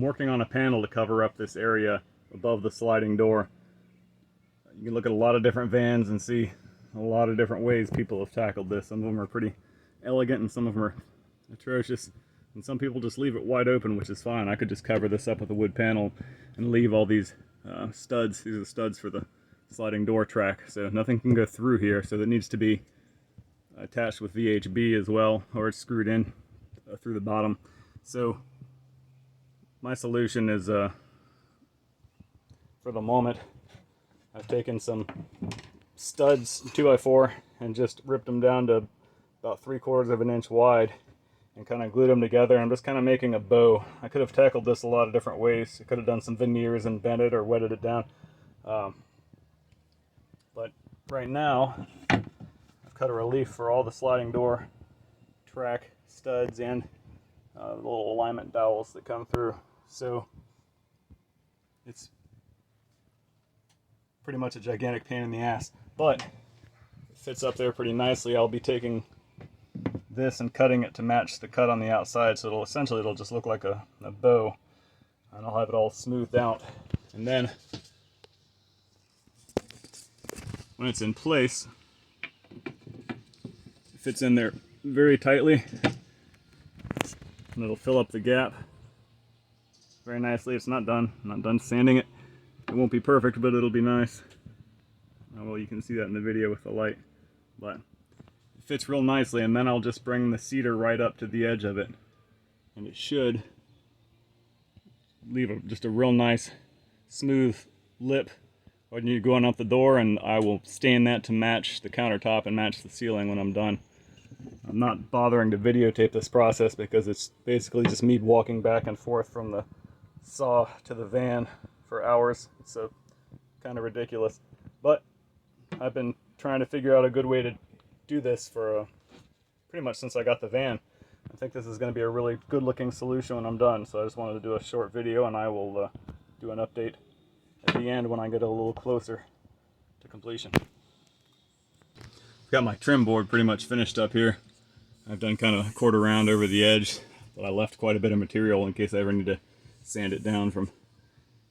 working on a panel to cover up this area above the sliding door. You can look at a lot of different vans and see a lot of different ways people have tackled this. Some of them are pretty elegant and some of them are atrocious. And some people just leave it wide open, which is fine. I could just cover this up with a wood panel and leave all these studs. These are the studs for the sliding door track. So nothing can go through here. So that needs to be attached with VHB as well, or it's screwed in through the bottom. So my solution is, for the moment, I've taken some studs, 2x4, and just ripped them down to about 3/4 of an inch wide and kind of glued them together. I'm just kind of making a bow. I could have tackled this a lot of different ways. I could have done some veneers and bent it or wetted it down. But right now, I've cut a relief for all the sliding door track studs and the little alignment dowels that come through. So it's pretty much a gigantic pain in the ass, but it fits up there pretty nicely. I'll be taking this and cutting it to match the cut on the outside, so it'll just look like a bow, and I'll have it all smoothed out. And then when it's in place, it fits in there very tightly, and it'll fill up the gap very nicely. It's not done. I'm not done sanding it. It won't be perfect, but it'll be nice. Well, you can see that in the video with the light, but it fits real nicely. And then I'll just bring the cedar right up to the edge of it, and it should leave just a real nice smooth lip when you're going out the door, and I will stain that to match the countertop and match the ceiling when I'm done. I'm not bothering to videotape this process because it's basically just me walking back and forth from the saw to the van for hours, so kind of ridiculous. But I've been trying to figure out a good way to do this for pretty much since I got the van. I think this is going to be a really good looking solution when I'm done, so I just wanted to do a short video, and I will do an update at the end when I get a little closer to completion. I've got my trim board pretty much finished up here. I've done kind of a quarter round over the edge, but I left quite a bit of material in case I ever need to sand it down from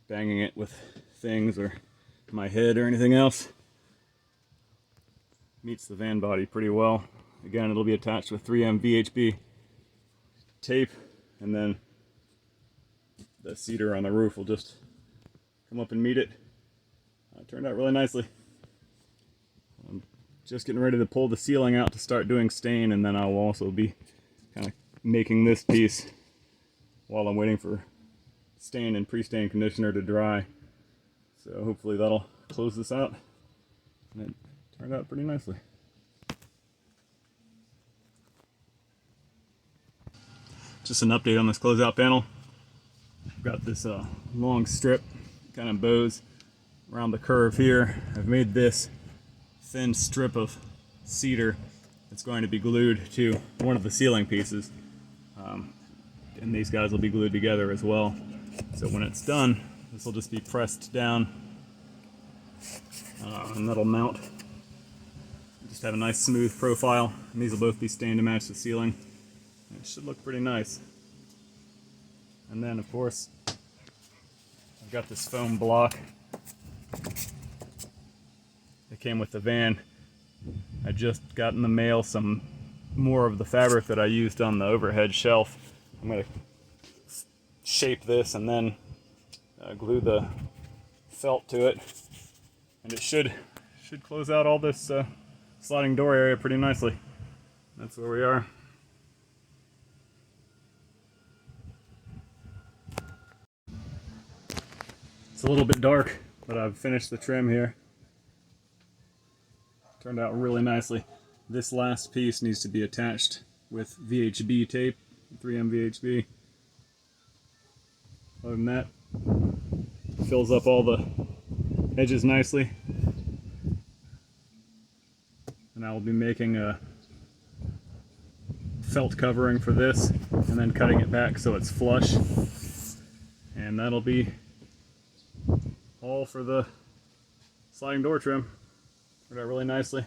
banging it with things or my head or anything else. Meets the van body pretty well. Again, it'll be attached with 3M VHB tape, and then the cedar on the roof will just come up and meet it. It turned out really nicely. I'm just getting ready to pull the ceiling out to start doing stain, and then I'll also be kind of making this piece while I'm waiting for stain and pre-stain conditioner to dry. So hopefully that'll close this out. And it turned out pretty nicely. Just an update on this closeout panel. I've got this long strip, kind of bows around the curve here. I've made this thin strip of cedar that's going to be glued to one of the ceiling pieces. And these guys will be glued together as well. So when it's done, this will just be pressed down, and that'll mount. Just have a nice smooth profile, and these will both be stained to match the ceiling. It should look pretty nice. And then of course, I've got this foam block that came with the van. I just got in the mail some more of the fabric that I used on the overhead shelf. I'm going to shape this and then glue the felt to it, and it should close out all this sliding door area pretty nicely. That's where we are. It's a little bit dark, but I've finished the trim here. Turned out really nicely. This last piece needs to be attached with VHB tape, 3M VHB. Other than that, fills up all the edges nicely. And I will be making a felt covering for this and then cutting it back so it's flush. And that'll be all for the sliding door trim. Turned out really nicely.